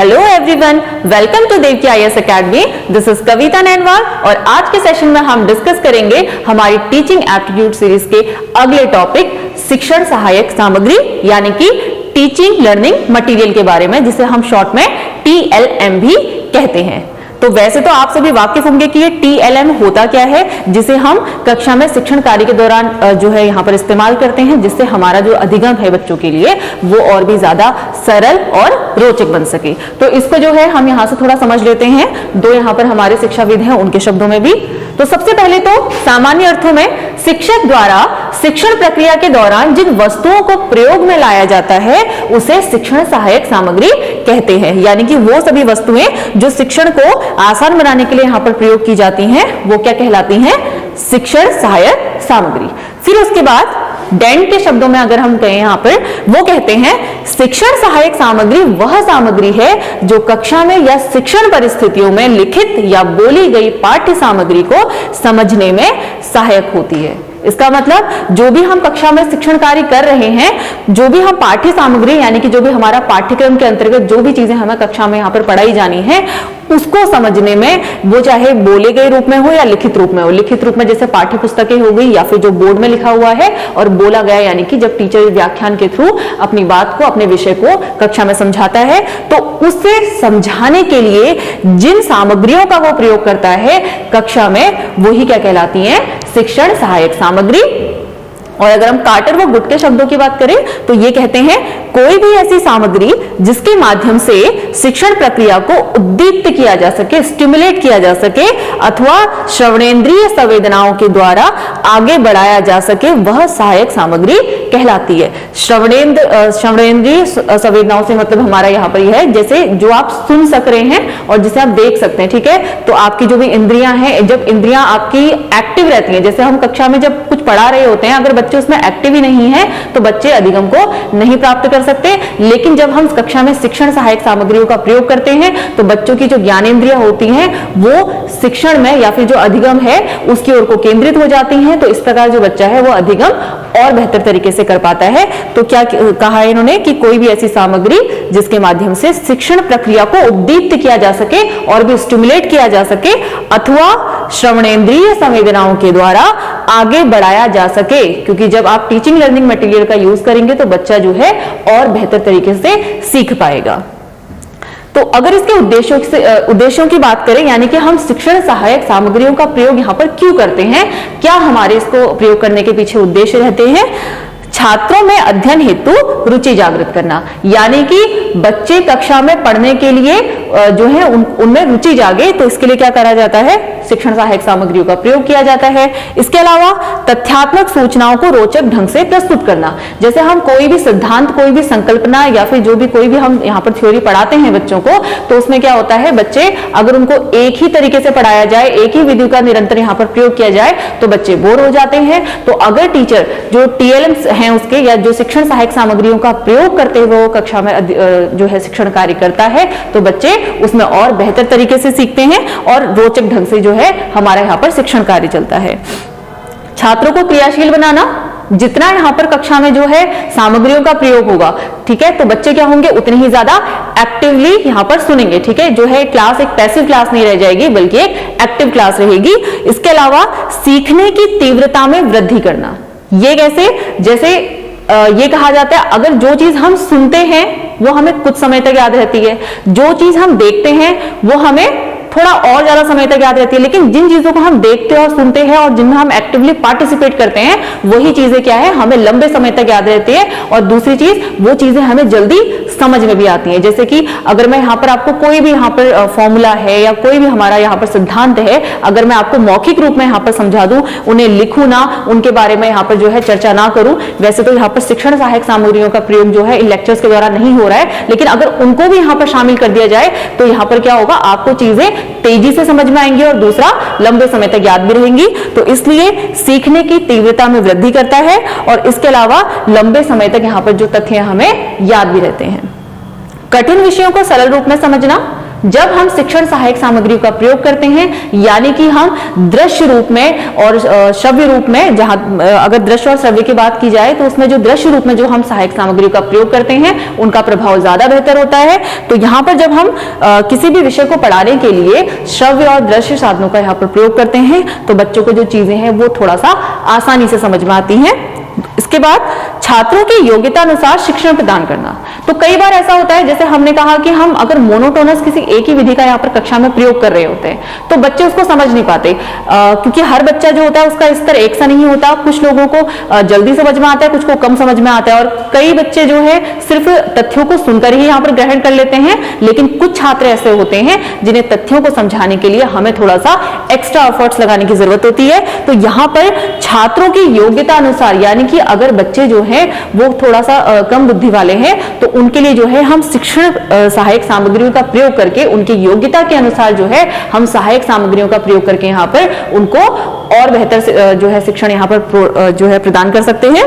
Hello everyone, welcome to Devaki IAS academy. This is Kavita Nainwal और आज के सेशन में हम डिस्कस करेंगे हमारी टीचिंग एप्टीट्यूड सीरीज के अगले टॉपिक शिक्षण सहायक सामग्री यानी कि टीचिंग लर्निंग मटेरियल के बारे में, जिसे हम शॉर्ट में TLM भी कहते हैं। तो वैसे तो आप सभी वाकिफ होंगे कि ये TLM होता क्या है, जिसे हम कक्षा में शिक्षण कार्य के दौरान जो है यहाँ पर इस्तेमाल करते हैं, जिससे हमारा जो अधिगम है बच्चों के लिए वो और भी ज्यादा सरल और रोचक बन सके। तो इसको जो है हम यहाँ से थोड़ा समझ लेते हैं, दो यहाँ पर हमारे शिक्षाविद हैं उनके शब्दों में भी। तो सबसे पहले तो सामान्य अर्थों में शिक्षक द्वारा शिक्षण प्रक्रिया के दौरान जिन वस्तुओं को प्रयोग में लाया जाता है उसे शिक्षण सहायक सामग्री कहते हैं। यानी कि वो सभी वस्तुएं जो शिक्षण को आसान बनाने के लिए यहाँ पर प्रयोग की जाती हैं वो क्या कहलाती हैं? शिक्षण सहायक सामग्री। फिर उसके बाद डेंट के शब्दों में अगर हम कहें यहाँ पर, वो कहते हैं शिक्षण सहायक सामग्री वह सामग्री है जो कक्षा में या शिक्षण परिस्थितियों में लिखित या बोली गई पाठ्य सामग्री को समझने में सहायक होती है। इसका मतलब जो भी हम कक्षा में शिक्षण कार्य कर रहे हैं, जो भी हम पाठ्य सामग्री यानी कि जो भी हमारा पाठ्यक्रम के अंतर्गत जो भी चीजें हमें कक्षा में यहाँ पर पढ़ाई जानी है उसको समझने में, वो चाहे बोले गए रूप में हो या लिखित रूप में हो। लिखित रूप में जैसे पाठ्य पुस्तकें हो गई या फिर जो बोर्ड में लिखा हुआ है, और बोला गया यानी कि जब टीचर व्याख्यान के थ्रू अपनी बात को, अपने विषय को कक्षा में समझाता है, तो उसे समझाने के लिए जिन सामग्रियों का वो प्रयोग करता है कक्षा में, वो ही क्या कहलाती है? शिक्षण सहायक सामग्री। और अगर हम कार्टर व गुड के शब्दों की बात करें तो ये कहते हैं कोई भी ऐसी सामग्री जिसके माध्यम से शिक्षण प्रक्रिया को उद्दीप्त किया जा सके, स्टिमुलेट किया जा सके अथवा श्रवणेंद्रिय संवेदनाओं के द्वारा आगे बढ़ाया जा सके, वह सहायक सामग्री कहलाती है। श्रवणेंद्रिय संवेदनाओं से मतलब हमारा यहाँ पर यह है जैसे जो आप सुन सक रहे हैं और जिसे आप देख सकते हैं, ठीक है। तो आपकी जो भी इंद्रियां हैं, जब इंद्रियां आपकी एक्टिव रहती हैं, जैसे हम कक्षा में जब कुछ पढ़ा रहे होते हैं, अगर बच्चे उसमें एक्टिव ही नहीं है तो बच्चे अधिगम को नहीं प्राप्त कर सकते। लेकिन जब हम कक्षा में शिक्षण सहायक सामग्रियों का प्रयोग करते हैं तो बच्चों की जो ज्ञानेंद्रियां होती हैं वो शिक्षण में या फिर जो अधिगम है उसकी ओर को केंद्रित हो जाती हैं। तो इस प्रकार जो बच्चा है वो अधिगम और बेहतर तरीके से कर पाता है। तो क्या कहा है इन्होंने कि कोई भी ऐसी सामग्री जिसके माध्यम से शिक्षण प्रक्रिया को उद्दीप्त किया जा सके और भी स्टिमुलेट किया जा सके अथवा श्रवणेंद्रिय संवेदनाओं के द्वारा आगे बढ़ाया जा सके, क्योंकि जब आप टीचिंग लर्निंग मटेरियल का यूज करेंगे तो बच्चा जो है और बेहतर तरीके से सीख पाएगा। तो अगर इसके उद्देश्यों की बात करें, यानी कि हम शिक्षण सहायक सामग्रियों का प्रयोग यहाँ पर क्यों करते हैं, क्या हमारे इसको प्रयोग करने के पीछे उद्देश्य रहते हैं? छात्रों में अध्ययन हेतु रुचि जागृत करना, यानी कि बच्चे कक्षा में पढ़ने के लिए जो है उनमें रुचि जागे, तो इसके लिए क्या करा जाता है? शिक्षण सहायक सामग्रियों का प्रयोग किया जाता है। इसके अलावा तथ्यात्मक सूचनाओं को रोचक ढंग से प्रस्तुत करना, जैसे हम कोई भी सिद्धांत, कोई भी संकल्पना या फिर जो भी कोई भी हम यहाँ पर थ्योरी पढ़ाते हैं बच्चों को, तो उसमें क्या होता है, बच्चे अगर उनको एक ही तरीके से पढ़ाया जाए, एक ही विधि का निरंतर यहाँ पर प्रयोग किया जाए तो बच्चे बोर हो जाते हैं। तो अगर टीचर जो TLM हैं उसके या जो शिक्षण सहायक सामग्रियों का प्रयोग करते हुए वो कक्षा में जो है शिक्षण कार्य करता है तो बच्चे उसमें और बेहतर तरीके से सीखते हैं और रोचक ढंग से जो है हमारा यहाँ पर शिक्षण कार्य चलता है। छात्रों को क्रियाशील बनाना, जितना यहाँ पर कक्षा में जो है सामग्रियों का प्रयोग होगा, ठीक है, तो बच्चे क्या होंगे उतने ही ज्यादा एक्टिवली यहाँ पर सुनेंगे, ठीक है। जो है क्लास एक पैसिव क्लास नहीं रह जाएगी बल्कि एक एक्टिव क्लास रहेगी। इसके अलावा सीखने की तीव्रता में वृद्धि करना, ये कैसे? जैसे ये कहा जाता है अगर जो चीज हम सुनते हैं वो हमें कुछ समय तक याद रहती है, जो चीज हम देखते हैं वो हमें थोड़ा और ज्यादा समय तक याद रहती है, लेकिन जिन चीजों को हम देखते हैं और सुनते हैं और जिनमें हम एक्टिवली पार्टिसिपेट करते हैं वही चीजें क्या है, हमें लंबे समय तक याद रहती है। और दूसरी चीज, वो चीजें हमें जल्दी समझ में भी आती हैं। जैसे कि अगर मैं यहाँ पर आपको कोई भी यहाँ पर फॉर्मूला है या कोई भी हमारा यहाँ पर सिद्धांत है, अगर मैं आपको मौखिक रूप में यहाँ पर समझा दूं, उन्हें लिखूं ना, उनके बारे में यहाँ पर जो है चर्चा ना करूं, वैसे तो यहाँ पर शिक्षण सहायक सामग्रियों का प्रयोग जो है इन लेक्चर्स के द्वारा नहीं हो रहा है, लेकिन अगर उनको भी यहाँ पर शामिल कर दिया जाए तो यहाँ पर क्या होगा, आपको चीजें तेजी से समझ में आएंगी और दूसरा लंबे समय तक याद भी रहेंगी। तो इसलिए सीखने की तीव्रता में वृद्धि करता है और इसके अलावा लंबे समय तक यहाँ पर जो तथ्य हमें याद भी रहते हैं। कठिन विषयों को सरल रूप में समझना, जब हम शिक्षण सहायक सामग्री का प्रयोग करते हैं, यानी कि हम दृश्य रूप में और श्रव्य रूप में, जहां अगर दृश्य और श्रव्य की बात की जाए तो उसमें जो दृश्य रूप में जो हम सहायक सामग्री का प्रयोग करते हैं उनका प्रभाव ज्यादा बेहतर होता है। तो यहाँ पर जब हम किसी भी विषय को पढ़ाने के लिए श्रव्य और दृश्य साधनों का यहाँ पर प्रयोग करते हैं तो बच्चों को जो चीजें हैं वो थोड़ा सा आसानी से समझ में आती हैं। इसके बाद छात्रों की योग्यता अनुसार शिक्षण प्रदान करना। तो कई बार ऐसा होता है, जैसे हमने कहा कि हम अगर मोनोटोनस किसी एक ही विधि का यहाँ पर कक्षा में प्रयोग कर रहे होते हैं तो बच्चे उसको समझ नहीं पाते, क्योंकि हर बच्चा जो होता है उसका स्तर एक सा नहीं होता। कुछ लोगों को जल्दी समझ में आता है, कुछ को कम समझ में आता है, और कई बच्चे जो है सिर्फ तथ्यों को सुनकर ही यहाँ पर ग्रहण कर लेते हैं। लेकिन कुछ छात्र ऐसे होते हैं जिन्हें तथ्यों को समझाने के लिए हमें थोड़ा सा एक्स्ट्रा एफर्ट्स लगाने की जरूरत होती है। तो यहाँ पर छात्रों की योग्यता अनुसार, यानी कि अगर बच्चे जो है वो थोड़ा सा कम बुद्धि वाले हैं तो उनके लिए जो है हम शिक्षण सहायक सामग्रियों का प्रयोग करके उनकी योग्यता के अनुसार जो है हम सहायक सामग्रियों का प्रयोग करके यहाँ पर उनको और बेहतर जो है शिक्षण यहाँ पर जो है प्रदान कर सकते हैं।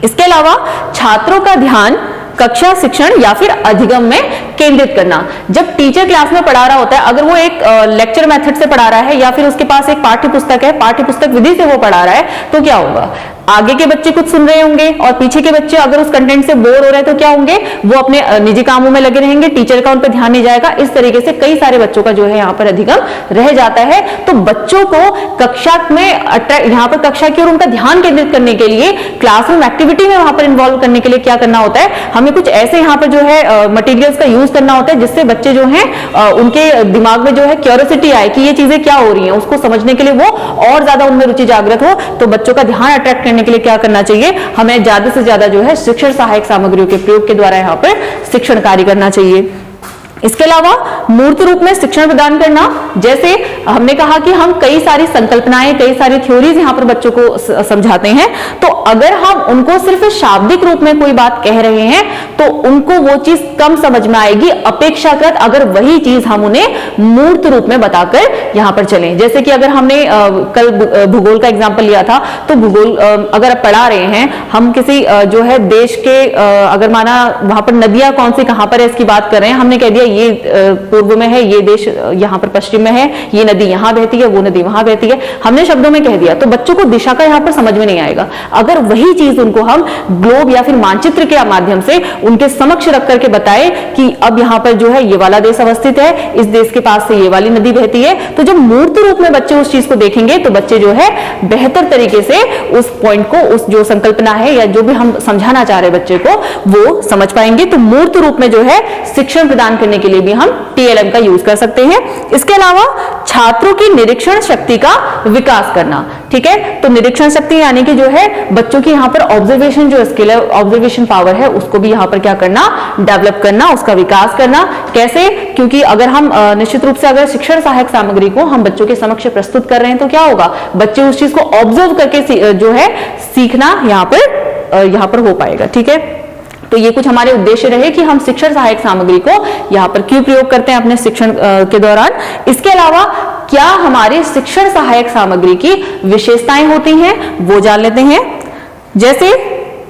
इसके अलावा छात्रों का ध्यान कक्षा शिक्षण या फिर अधिगम में केंद्रित करना। जब टीचर क्लास में पढ़ा रहा होता है, अगर वो एक लेक्चर मेथड से पढ़ा रहा है या फिर उसके पास एक पाठ्य पुस्तक है, पाठ्य पुस्तक विधि से वो पढ़ा रहा है, तो क्या होगा, आगे के बच्चे कुछ सुन रहे होंगे और पीछे के बच्चे अगर उस कंटेंट से बोर हो रहे हैं तो क्या होंगे, वो अपने निजी कामों में लगे रहेंगे, टीचर का उन पर ध्यान नहीं जाएगा। इस तरीके से कई सारे बच्चों का जो है यहाँ पर अधिगम रह जाता है। तो बच्चों को कक्षा में यहाँ पर कक्षा की ओर उनका ध्यान केंद्रित करने के लिए क्लासरूम एक्टिविटी में वहां पर इन्वॉल्व करने के लिए क्या करना होता है, हमें कुछ ऐसे यहाँ पर जो है मटेरियल्स का यूज करना होता है जिससे बच्चे जो है उनके दिमाग में जो है क्यूरियोसिटी आए कि ये चीजें क्या हो रही हैं, उसको समझने के लिए वो और ज्यादा उनमें रुचि जागृत हो। तो बच्चों का ध्यान अट्रैक्ट करने के लिए क्या करना चाहिए, हमें ज्यादा से ज्यादा जो है शिक्षण सहायक सामग्रियों के प्रयोग के द्वारा यहाँ पर शिक्षण कार्य करना चाहिए। इसके अलावा मूर्त रूप में शिक्षण प्रदान करना, जैसे हमने कहा कि हम कई सारी संकल्पनाएं, कई सारी थ्योरीज यहाँ पर बच्चों को समझाते हैं। तो अगर हम उनको सिर्फ शाब्दिक रूप में कोई बात कह रहे हैं तो उनको वो चीज कम समझ में आएगी अपेक्षाकृत अगर वही चीज हम उन्हें मूर्त रूप में बताकर यहाँ पर चलें। जैसे कि अगर हमने कल भूगोल का एग्जाम्पल लिया था, तो भूगोल अगर आप पढ़ा रहे हैं, हम किसी जो है देश के अगर माना वहां पर नदियां कौन सी कहां पर है इसकी बात कर रहे हैं, हमने कह दिया ये पूर्व में है, ये देश यहाँ पर पश्चिम में है, ये नदी यहाँ बहती है, वो नदी वहां बहती है, हमने शब्दों में कह दिया, तो बच्चों को दिशा का यहाँ पर समझ में नहीं आएगा। अगर वही चीज उनको हम ग्लोब या फिर मानचित्र के माध्यम से उनके समक्ष रख करके बताए कि अब यहाँ पर जो है ये वाला देश अवस्थित है, इस देश के पास से ये वाली नदी बहती है, तो जब मूर्त रूप में बच्चे उस चीज को देखेंगे तो बच्चे जो है बेहतर तरीके से उस पॉइंट को, उस जो संकल्पना है या जो भी हम समझाना चाह रहे बच्चे को, वो समझ पाएंगे। तो मूर्त रूप में जो है शिक्षण प्रदान करने के लिए भी हम TLM का यूज कर सकते हैं। इसके अलावा छात्रों की निरीक्षण शक्ति का विकास करना, ठीक है। तो निरीक्षण शक्ति यानी कि जो है बच्चों की यहाँ पर ऑब्जर्वेशन जो स्किल है, ऑब्जर्वेशन पावर है, उसको भी यहाँ पर क्या करना, डेवलप करना, उसका विकास करना। कैसे, क्योंकि अगर हम निश्चित रूप से अगर शिक्षण सहायक सामग्री को हम बच्चों के समक्ष प्रस्तुत कर रहे हैं तो क्या होगा, बच्चे उस चीज को ऑब्जर्व करके जो है सीखना यहाँ पर हो पाएगा, ठीक है। तो ये कुछ हमारे उद्देश्य रहे कि हम शिक्षण सहायक सामग्री को यहाँ पर क्यों प्रयोग करते हैं अपने शिक्षण के दौरान। इसके अलावा क्या हमारे शिक्षण सहायक सामग्री की विशेषताएं होती हैं वो जान लेते हैं। जैसे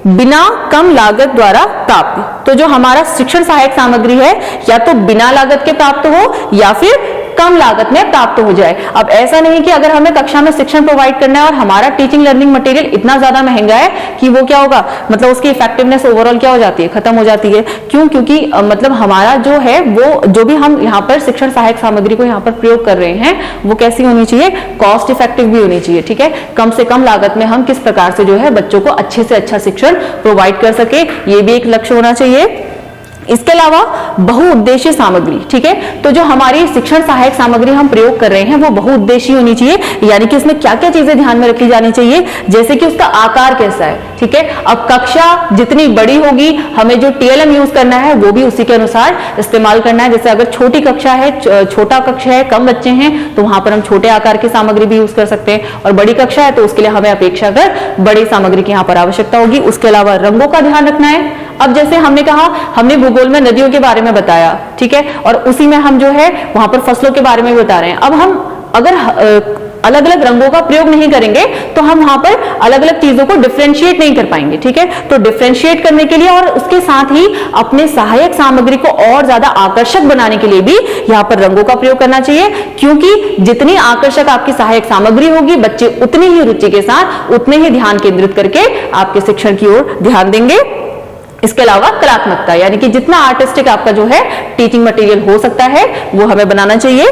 बिना कम लागत द्वारा प्राप्त, तो जो हमारा शिक्षण सहायक सामग्री है या तो बिना लागत के प्राप्त हो या फिर कम लागत में प्राप्त हो जाए। अब ऐसा नहीं कि अगर हमें कक्षा में शिक्षण प्रोवाइड करना है और हमारा टीचिंग लर्निंग मटेरियल इतना ज्यादा महंगा है कि वो क्या होगा, मतलब उसकी इफेक्टिवनेस ओवरऑल क्या हो जाती है, खत्म हो जाती है। क्यों, क्योंकि मतलब हमारा जो है वो जो भी हम यहाँ पर शिक्षण सहायक सामग्री को यहाँ पर प्रयोग कर रहे हैं वो कैसी होनी चाहिए, कॉस्ट इफेक्टिव भी होनी चाहिए, ठीक है। कम से कम लागत में हम किस प्रकार से जो है बच्चों को अच्छे से अच्छा शिक्षण प्रोवाइड कर सके, ये भी एक लक्ष्य होना चाहिए। इसके अलावा बहुउद्देशीय सामग्री, ठीक है। तो जो हमारी शिक्षण सहायक सामग्री हम प्रयोग कर रहे हैं वो बहुउद्देशीय होनी चाहिए, यानी कि उसमें क्या क्या चीजें ध्यान में रखी जानी चाहिए, जैसे कि उसका आकार कैसा है, ठीक है। अब कक्षा जितनी बड़ी होगी हमें जो TLM यूज करना है वो भी उसी के अनुसार इस्तेमाल करना है। जैसे अगर छोटी कक्षा है, छोटा कक्षा है, कम बच्चे हैं, तो वहां पर हम छोटे आकार की सामग्री भी यूज कर सकते हैं, और बड़ी कक्षा है तो उसके लिए हमें अपेक्षाकृत बड़ी सामग्री की यहाँ पर आवश्यकता होगी। उसके अलावा रंगों का ध्यान रखना है। अब जैसे हमने कहा, हमने भूगोल में नदियों के बारे में बताया, ठीक है, और उसी में हम जो है वहां पर फसलों के बारे में भी बता रहे हैं। अब हम अगर अलग अलग रंगों का प्रयोग नहीं करेंगे तो हम वहां पर अलग अलग चीजों को डिफरेंशिएट नहीं कर पाएंगे, ठीक है। तो डिफरेंशिएट करने के लिए और उसके साथ ही अपने सहायक सामग्री को और ज्यादा आकर्षक बनाने के लिए भी यहाँ पर रंगों का प्रयोग करना चाहिए, क्योंकि जितनी आकर्षक आपकी सहायक सामग्री होगी बच्चे उतनी ही रुचि के साथ उतने ही ध्यान केंद्रित करके आपके शिक्षण की ओर ध्यान देंगे। इसके अलावा कलात्मकता, यानी कि जितना आर्टिस्टिक आपका जो है टीचिंग मटेरियल हो सकता है वो हमें बनाना चाहिए।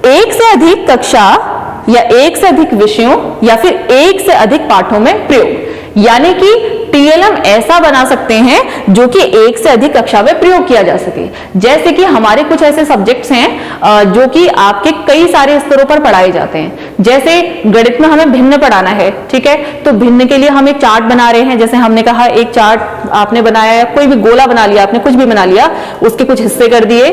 एक से अधिक कक्षा या एक से अधिक विषयों या फिर एक से अधिक पाठों में प्रयोग, यानी कि टीएलएम ऐसा बना सकते हैं जो कि एक से अधिक कक्षा में प्रयोग किया जा सके। जैसे कि हमारे कुछ ऐसे सब्जेक्ट्स हैं जो कि आपके कई सारे स्तरों पर पढ़ाए जाते हैं। जैसे गणित में हमें भिन्न पढ़ाना है, ठीक है, तो भिन्न के लिए हम एक चार्ट बना रहे हैं। जैसे हमने कहा एक चार्ट आपने बनाया या कोई भी गोला बना लिया, आपने कुछ भी बना लिया, उसके कुछ हिस्से कर दिए,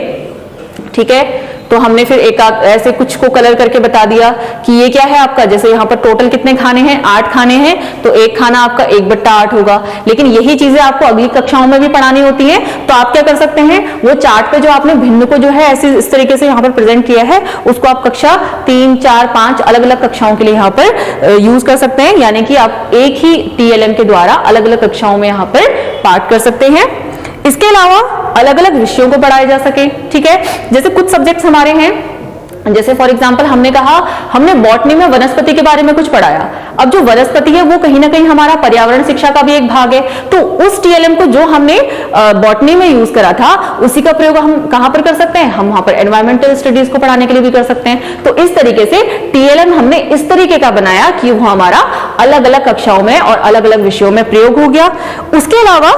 ठीक है, तो हमने फिर एक ऐसे कुछ को कलर करके बता दिया कि ये क्या है आपका। जैसे यहाँ पर टोटल कितने खाने हैं, 8 खाने हैं, तो एक खाना आपका 1/8 होगा। लेकिन यही चीजें आपको अगली कक्षाओं में भी पढ़ानी होती हैं, तो आप क्या कर सकते हैं, वो चार्ट पे जो आपने भिन्न को जो है ऐसे इस तरीके से यहाँ पर प्रेजेंट किया है, उसको आप कक्षा 3, 4, 5 अलग अलग कक्षाओं के लिए यहाँ पर यूज कर सकते हैं। यानी कि आप एक ही टीएलएम के द्वारा अलग अलग कक्षाओं में यहाँ पर पाठ कर सकते हैं। इसके अलावा अलग अलग विषयों को पढ़ाया जा सके, ठीक है। जैसे कुछ सब्जेक्ट्स हमारे हैं, जैसे फॉर एग्जांपल हमने कहा हमने बॉटनी में वनस्पति के बारे में कुछ पढ़ाया। अब जो वनस्पति है वो कहीं ना कहीं हमारा पर्यावरण शिक्षा का भी एक भाग है, तो उस टीएलएम को जो हमने बॉटनी में यूज करा था उसी का प्रयोग हम कहां पर कर सकते हैं, हम वहां पर एनवायरमेंटल स्टडीज को पढ़ाने के लिए भी कर सकते हैं। तो इस तरीके से टीएलएम हमने इस तरीके का बनाया कि वो हमारा अलग अलग कक्षाओं में और अलग अलग विषयों में प्रयोग हो गया। उसके अलावा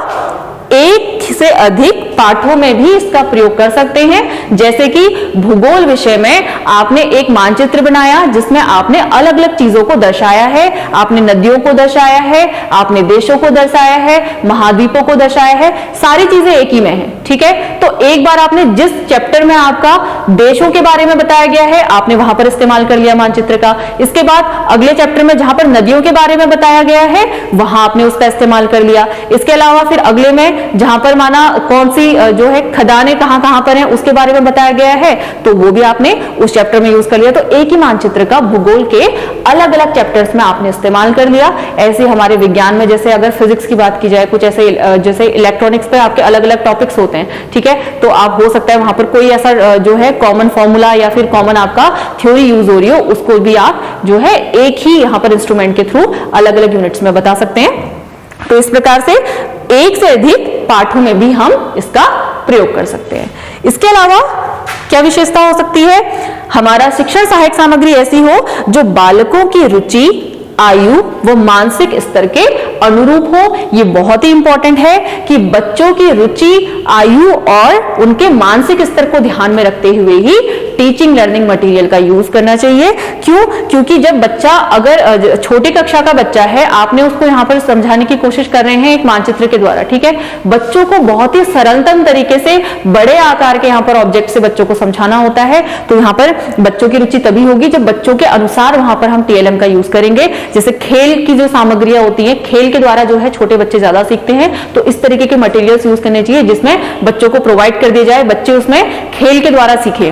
एक से अधिक पाठों में भी इसका प्रयोग कर सकते हैं। जैसे कि भूगोल विषय में आपने एक मानचित्र बनाया जिसमें आपने अलग अलग चीजों को दर्शाया है, आपने नदियों को दर्शाया है, आपने देशों को दर्शाया है, महाद्वीपों को दर्शाया है, सारी चीजें एक ही में है, ठीक है। तो एक बार आपने जिस चैप्टर में आपका देशों के बारे में बताया गया है आपने वहां पर इस्तेमाल कर लिया मानचित्र का। इसके बाद अगले चैप्टर में जहां पर नदियों के बारे में बताया गया है वहां आपने उसका इस्तेमाल कर लिया। इसके अलावा फिर अगले में जहां पर माना कौन सी जो है खदानें कहां कहां पर हैं उसके बारे में बताया गया है, तो वो भी आपने उस चैप्टर में यूज कर लिया। तो एक ही मानचित्र का भूगोल के अलग अलग चैप्टर्स में आपने इस्तेमाल कर लिया। ऐसे हमारे विज्ञान में जैसे अगर फिजिक्स की बात की जाए, कुछ ऐसे जैसे इलेक्ट्रॉनिक्स पे आपके अलग अलग टॉपिक्स होते हैं, ठीक है, तो आप हो सकता है वहां पर कोई ऐसा जो है कॉमन फॉर्मूला या फिर कॉमन आपका थ्योरी यूज हो रही हो, उसको भी आप जो है एक ही यहां पर इंस्ट्रूमेंट के थ्रू अलग अलग यूनिट्स में बता सकते हैं। तो इस प्रकार से एक से अधिक पाठों में भी हम इसका प्रयोग कर सकते हैं। इसके अलावा क्या विशेषता हो सकती है, हमारा शिक्षण सहायक सामग्री ऐसी हो जो बालकों की रुचि, आयु व मानसिक स्तर के अनुरूप हो। ये बहुत ही इंपॉर्टेंट है कि बच्चों की रुचि, आयु और उनके मानसिक स्तर को ध्यान में रखते हुए ही टीचिंग लर्निंग मटेरियल का यूज करना चाहिए। क्यों? क्योंकि जब बच्चा अगर छोटी कक्षा का बच्चा है, आपने उसको यहाँ पर समझाने की कोशिश कर रहे हैं एक मानचित्र के द्वारा, ठीक है, बच्चों को बहुत ही सरलतम तरीके से बड़े आकार के यहाँ पर ऑब्जेक्ट से बच्चों को समझाना होता है। तो यहाँ पर बच्चों की रुचि तभी होगी जब बच्चों के अनुसार वहां पर हम टीएलएम का यूज करेंगे। जैसे खेल की जो सामग्रियां होती हैं, खेल के द्वारा जो है छोटे बच्चे ज्यादा सीखते हैं, तो इस तरीके के मटेरियल्स यूज करने चाहिए जिसमें बच्चों को प्रोवाइड कर दिया जाए, बच्चे उसमें खेल के द्वारा सीखें।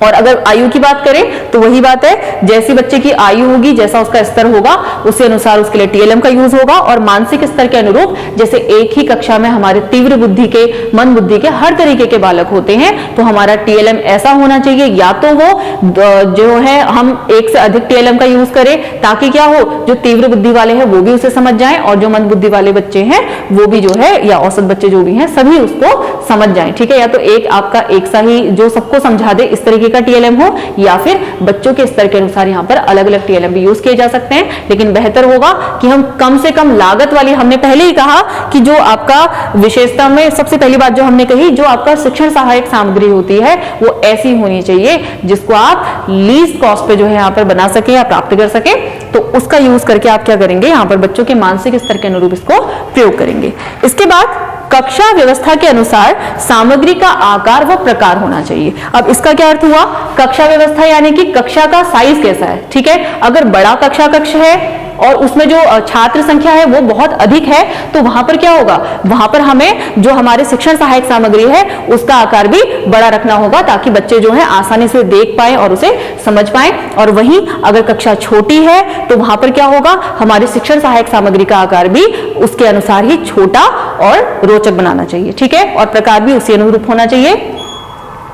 और अगर आयु की बात करें तो वही बात है, जैसी बच्चे की आयु होगी, जैसा उसका स्तर होगा, उसी अनुसार उसके लिए टीएलएम का यूज होगा। और मानसिक स्तर के अनुरूप, जैसे एक ही कक्षा में हमारे तीव्र बुद्धि के, मंद बुद्धि के, हर तरीके के बालक होते हैं, तो हमारा टीएलएम ऐसा होना चाहिए, या तो वो जो है हम एक से अधिक टीएलएम का यूज करें ताकि क्या हो, जो तीव्र बुद्धि वाले हैं वो भी उसे समझ जाएं और जो मंद बुद्धि वाले बच्चे हैं वो भी जो है, या औसत बच्चे जो भी हैं, सभी उसको समझ जाएं, ठीक है। या तो एक आपका एक सा ही जो सबको समझा दे इस तरीके का टीएलएम हो, या फिर बच्चों के स्तर के अनुसार यहाँ पर अलग अलग टीएलएम भी यूज किए जा सकते हैं। लेकिन बेहतर होगा कि हम कम से कम लागत वाली, हमने पहले ही कहा कि जो आपका विशेषता में सबसे पहली बात जो हमने कही, जो आपका शिक्षण सहायक सामग्री होती है वो ऐसी होनी चाहिए जिसको आप लीस्ट कॉस्ट पे जो है यहाँ पर बना सके या प्राप्त कर सके। तो उसका यूज करके आप क्या करेंगे, यहाँ पर बच्चों के मानसिक स्तर के अनुरूप इसको प्रयोग करेंगे। इसके बाद कक्षा व्यवस्था के अनुसार सामग्री का आकार व प्रकार होना चाहिए। अब इसका क्या अर्थ हुआ, कक्षा व्यवस्था यानी कि कक्षा का साइज कैसा है, ठीक है। अगर बड़ा कक्षा कक्ष है और उसमें जो छात्र संख्या है वो बहुत अधिक है, तो वहां पर क्या होगा, वहां पर हमें जो हमारे शिक्षण सहायक सामग्री है उसका आकार भी बड़ा रखना होगा, ताकि बच्चे जो है आसानी से देख पाए और उसे समझ पाए। और वहीं अगर कक्षा छोटी है तो वहां पर क्या होगा, हमारी शिक्षण सहायक सामग्री का आकार भी उसके अनुसार ही छोटा और रोचक बनाना चाहिए, ठीक है, और प्रकार भी उसी अनुरूप होना चाहिए।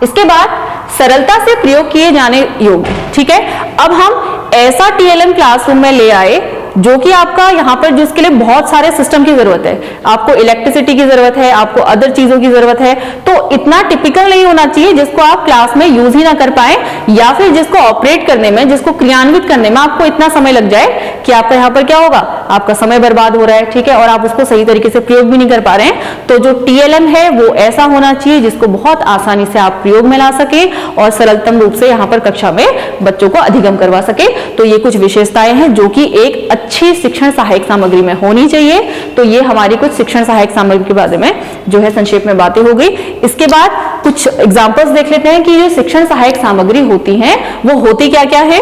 इसके बाद सरलता से प्रयोग किए जाने योग्य, ठीक है। अब हम ऐसा टीएलएम क्लासरूम में ले आए जो कि आपका यहाँ पर जिसके लिए बहुत सारे सिस्टम की जरूरत है, आपको इलेक्ट्रिसिटी की जरूरत है, आपको अदर चीजों की जरूरत है, तो इतना टिपिकल नहीं होना चाहिए जिसको आप क्लास में यूज ही ना कर पाए, या फिर जिसको ऑपरेट करने में, जिसको क्रियान्वित करने में आपको इतना समय लग जाए कि आपका यहाँ पर क्या होगा, आपका समय बर्बाद हो रहा है, ठीक है, और आप उसको सही तरीके से प्रयोग भी नहीं कर पा रहे हैं। तो जो टीएलएम है वो ऐसा होना चाहिए जिसको बहुत आसानी से आप प्रयोग में ला सके और सरलतम रूप से यहाँ पर कक्षा में बच्चों को अधिगम करवा सके। तो ये कुछ विशेषताएं हैं जो कि एक अच्छी शिक्षण सहायक सामग्री में होनी चाहिए। तो ये हमारी कुछ शिक्षण सहायक सामग्री के बारे में जो है संक्षेप में बातें हो गई। इसके बाद कुछ एग्जांपल्स देख लेते हैं कि जो शिक्षण सहायक सामग्री होती है वो होती क्या क्या है।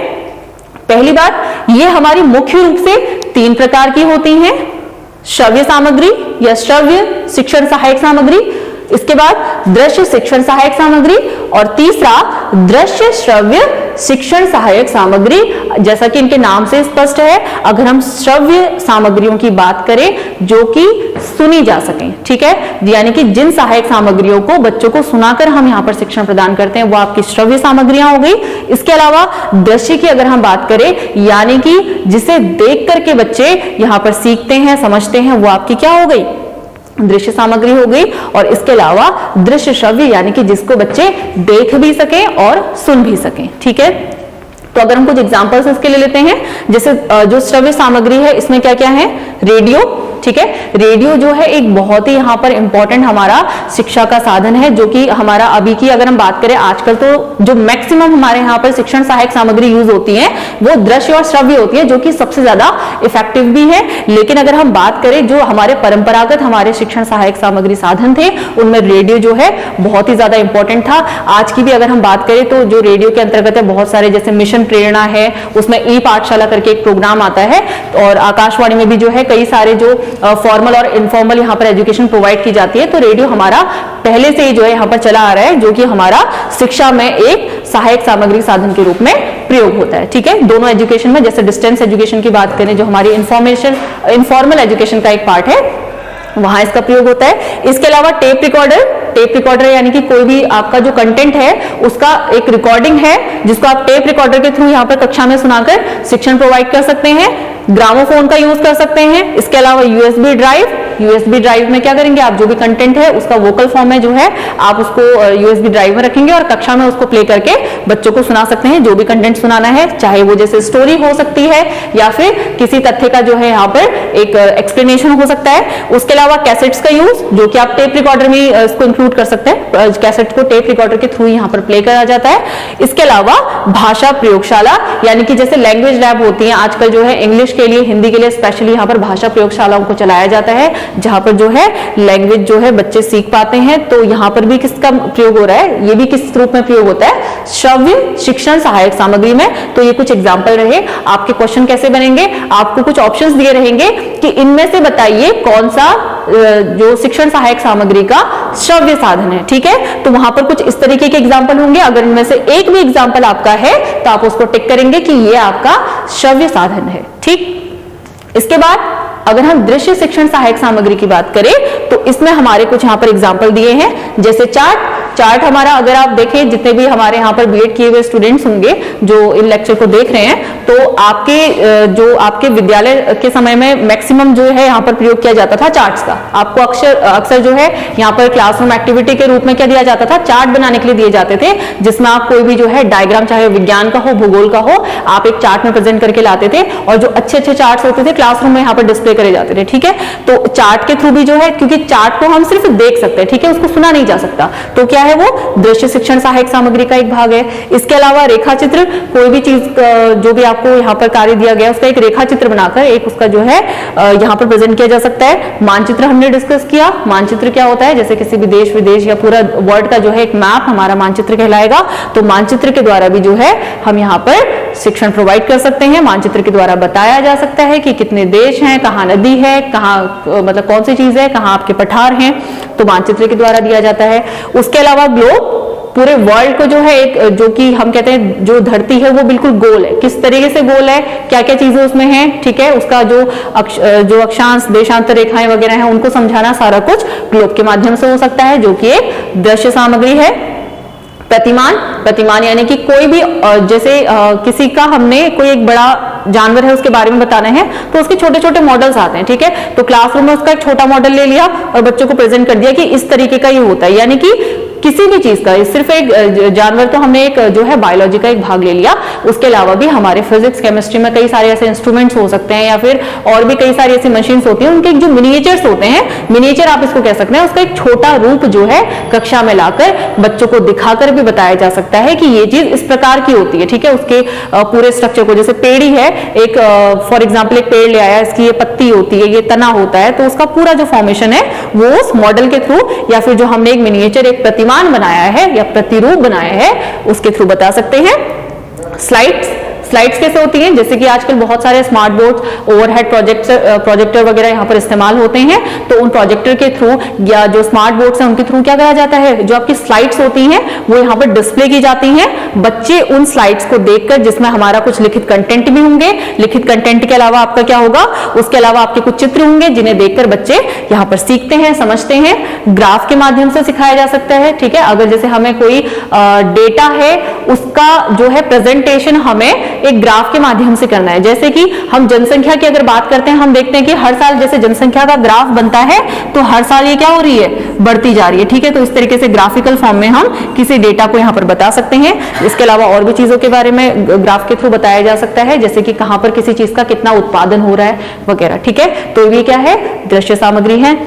पहली बात, ये हमारी मुख्य रूप से 3 प्रकार की होती हैं, श्रव्य सामग्री या श्रव्य शिक्षण सहायक सामग्री, इसके बाद दृश्य शिक्षण सहायक सामग्री, और तीसरा दृश्य श्रव्य शिक्षण सहायक सामग्री। जैसा कि इनके नाम से स्पष्ट है, अगर हम श्रव्य सामग्रियों की बात करें जो कि सुनी जा सकें, ठीक है, यानी कि जिन सहायक सामग्रियों को बच्चों को सुनाकर हम यहाँ पर शिक्षण प्रदान करते हैं वो आपकी श्रव्य सामग्रियां हो गई। इसके अलावा दृश्य की अगर हम बात करें, यानी कि जिसे देख करके बच्चे यहाँ पर सीखते हैं, समझते हैं, वो आपकी क्या हो गई, दृश्य सामग्री हो गई। और इसके अलावा दृश्य श्रव्य यानी कि जिसको बच्चे देख भी सकें और सुन भी सकें, ठीक है। तो अगर हम कुछ एग्जांपल्स इसके लिए लेते हैं, जैसे जो श्रव्य सामग्री है इसमें क्या क्या है, रेडियो, ठीक है, रेडियो जो है एक बहुत ही यहाँ पर इंपॉर्टेंट हमारा शिक्षा का साधन है, जो कि हमारा अभी की अगर हम बात करें आजकल तो जो मैक्सिमम हमारे यहाँ पर शिक्षण सहायक सामग्री यूज होती है वो दृश्य और श्रव्य होती है, जो कि सबसे ज्यादा इफेक्टिव भी है। लेकिन अगर हम बात करें जो हमारे परंपरागत हमारे शिक्षण सहायक सामग्री साधन थे उनमें रेडियो जो है बहुत ही ज्यादा इंपॉर्टेंट था। आज की भी अगर हम बात करें तो जो रेडियो के अंतर्गत है बहुत सारे, जैसे मिशन प्रेरणा है, उसमें ई पाठशाला करके एक प्रोग्राम आता है, और आकाशवाणी में भी जो है कई सारे जो फॉर्मल और इनफॉर्मल यहाँ पर एजुकेशन प्रोवाइड की जाती है। तो रेडियो हमारा पहले से ही जो है यहाँ पर चला आ रहा है, जो कि हमारा शिक्षा में एक सहायक सामग्री साधन के रूप में प्रयोग होता है, ठीक है। दोनों एजुकेशन में, जैसे डिस्टेंस एजुकेशन की बात करें जो हमारी इनफॉर्मल एजुकेशन का एक पार्ट है, वहां इसका प्रयोग होता है। इसके अलावा टेप रिकॉर्डर यानी कि कोई भी आपका जो कंटेंट है उसका एक रिकॉर्डिंग है जिसको आप टेप रिकॉर्डर के थ्रू यहाँ पर कक्षा में सुनाकर शिक्षण प्रोवाइड कर सकते हैं। ग्रामोफोन का यूज कर सकते हैं। इसके अलावा यूएसबी ड्राइव में क्या करेंगे, आप जो भी कंटेंट है उसका वोकल फॉर्म में जो है आप उसको यूएसबी ड्राइव में रखेंगे और कक्षा में उसको प्ले करके बच्चों को सुना सकते हैं, जो भी कंटेंट सुनाना है, चाहे वो जैसे स्टोरी हो सकती है या फिर किसी तथ्य का जो है यहाँ पर एक एक्सप्लेनेशन हो सकता है। उसके अलावा कैसेट्स का यूज, जो कि आप टेप रिकॉर्डर में इसको इंक्लूड कर सकते हैं, कैसेट को टेप रिकॉर्डर के थ्रू यहाँ पर प्ले करा जाता है। इसके अलावा भाषा प्रयोगशाला, यानी कि जैसे लैंग्वेज लैब होती है आजकल जो है इंग्लिश के लिए, हिंदी के लिए स्पेशली यहाँ पर भाषा प्रयोगशालाओं को चलाया जाता है, जहां पर जो है लैंग्वेज जो है बच्चे सीख पाते हैं। तो यहाँ पर भी किसका प्रयोग हो रहा है, ये भी किस रूप में प्रयोग होता है, श्रव्य शिक्षण सहायक सामग्री में। तो ये कुछ एग्जाम्पल रहे। आपके क्वेश्चन कैसे बनेंगे, आपको कुछ ऑप्शंस दिए रहेंगे कि इनमें से बताइए कौन सा जो शिक्षण सहायक सामग्री का श्रव्य साधन है, ठीक है। तो वहां पर कुछ इस तरीके के एग्जाम्पल होंगे। अगर इनमें से एक भी एग्जाम्पल आपका है तो आप उसको टिक करेंगे कि ये आपका श्रव्य साधन है, ठीक। इसके बाद अगर हम दृश्य शिक्षण सहायक सामग्री की बात करें तो इसमें हमारे कुछ यहाँ पर एग्जाम्पल दिए हैं, जैसे चार्ट हमारा, अगर आप देखें जितने भी हमारे यहाँ पर बीएड किए हुए स्टूडेंट्स होंगे जो इन लेक्चर को देख रहे हैं, तो आपके विद्यालय के समय में मैक्सिमम जो है यहाँ पर प्रयोग किया जाता था चार्ट्स का। आपको अक्सर जो है यहाँ पर क्लासरूम एक्टिविटी के रूप में क्या दिया जाता था, चार्ट बनाने के लिए दिए जाते थे, जिसमें आप कोई भी जो है डायग्राम, चाहे विज्ञान का हो, भूगोल का हो, आप एक चार्ट में प्रेजेंट करके लाते थे, और जो अच्छे चार्ट्स होते थे क्लासरूम में यहाँ पर डिस्प्ले करे जाते थे, ठीक है। तो चार्ट के थ्रू भी जो है, क्योंकि चार्ट को हम सिर्फ देख सकते हैं, ठीक है, उसको सुना नहीं जा सकता, तो क्या है वो दृश्य शिक्षण सहायक सामग्री का एक भाग है। इसके अलावा रेखा चित्र, कोई भी चीज जो भी आपको यहाँ पर कार्य दिया गया उसका एक रेखा चित्र बनाकर एक उसका जो है यहाँ पर प्रेजेंट किया जा सकता है। मानचित्र हमने डिस्कस किया, मानचित्र क्या होता है, जैसे किसी भी देश विदेश या पूरा वर्ल्ड का जो है एक मैप हमारा मानचित्र कहलाएगा। तो मानचित्र के द्वारा भी जो है हम यहाँ पर शिक्षण प्रोवाइड कर सकते हैं। मानचित्र के द्वारा बताया जा सकता है कि कितने देश हैं, कहाँ नदी है, कहाँ मतलब कौन सी चीज है, कहाँ आपके पठार हैं, तो मानचित्र के द्वारा दिया जाता है। उसके अलावा ग्लोब, पूरे वर्ल्ड को जो है एक जो कि हम कहते हैं जो धरती है वो बिल्कुल गोल है, किस तरीके से गोल है, क्या क्या चीजें उसमें हैं, ठीक है, उसका जो अक्षांश देशांतर रेखाएं वगैरह हैं उनको समझाना सारा कुछ ग्लोब के माध्यम से हो सकता है, जो कि एक दृश्य सामग्री है। प्रतिमान, प्रतिमान यानी कि कोई भी जैसे किसी का हमने कोई एक बड़ा जानवर है उसके बारे में बताना है तो उसके छोटे छोटे मॉडल्स आते हैं, ठीक है, तो क्लासरूम में उसका एक छोटा मॉडल ले लिया और बच्चों को प्रेजेंट कर दिया कि इस तरीके का ये होता है, यानी कि किसी भी चीज का, सिर्फ एक जानवर तो हमने एक जो है बायोलॉजी का एक भाग ले लिया, उसके अलावा भी हमारे फिजिक्स केमिस्ट्री में कई सारे ऐसे इंस्ट्रूमेंट्स हो सकते हैं या फिर और भी कई सारी ऐसी मशीन्स होती हैं, उनके जो मिनिएचर्स होते हैं, मिनिएचर आप इसको कह सकते हैं, उसका एक छोटा रूप जो है कक्षा में लाकर बच्चों को दिखाकर भी बताया जा सकता है कि ये चीज इस प्रकार की होती है, ठीक है, उसके पूरे स्ट्रक्चर को, जैसे पेड़ी है एक फॉर एग्जाम्पल एक पेड़ ले आया, इसकी ये पत्ती होती है, ये तना होता है, तो उसका पूरा जो फॉर्मेशन है वो उस मॉडल के थ्रू या फिर जो हमने एक मिनिएचर एक प्रतिमान बनाया है या प्रतिरूप बनाया है उसके थ्रू बता सकते हैं। स्लाइड्स, स्लाइड्स कैसे होती हैं, जैसे कि आजकल बहुत सारे स्मार्ट बोर्ड, ओवरहेड प्रोजेक्टर वगैरह यहाँ पर इस्तेमाल होते हैं, तो उन प्रोजेक्टर के थ्रू या जो स्मार्ट बोर्ड्स हैं उनके थ्रू क्या करा जाता है, जो आपकी स्लाइड्स होती हैं वो यहाँ पर डिस्प्ले की जाती हैं। बच्चे उन स्लाइड्स को देखकर, जिसमें हमारा कुछ लिखित कंटेंट भी होंगे, लिखित कंटेंट के अलावा आपका क्या होगा, उसके अलावा आपके कुछ चित्र होंगे जिन्हें देखकर बच्चे यहाँ पर सीखते हैं, समझते हैं। ग्राफ के माध्यम से सिखाया जा सकता है, ठीक है, अगर जैसे हमें कोई डेटा है उसका जो है प्रेजेंटेशन हमें एक ग्राफ के माध्यम से करना है, जैसे कि हम जनसंख्या की अगर बात करते हैं, हम देखते हैं कि हर साल जैसे जनसंख्या का ग्राफ बनता है तो हर साल ये क्या हो रही है, बढ़ती जा रही है, ठीक है, तो इस तरीके से ग्राफिकल फॉर्म में हम किसी डेटा को यहाँ पर बता सकते हैं। इसके अलावा और भी चीजों के बारे में ग्राफ के थ्रू बताया जा सकता है, जैसे कि कहाँ पर किसी चीज का कितना उत्पादन हो रहा है वगैरह, ठीक है, तो ये क्या है, दृश्य सामग्री है।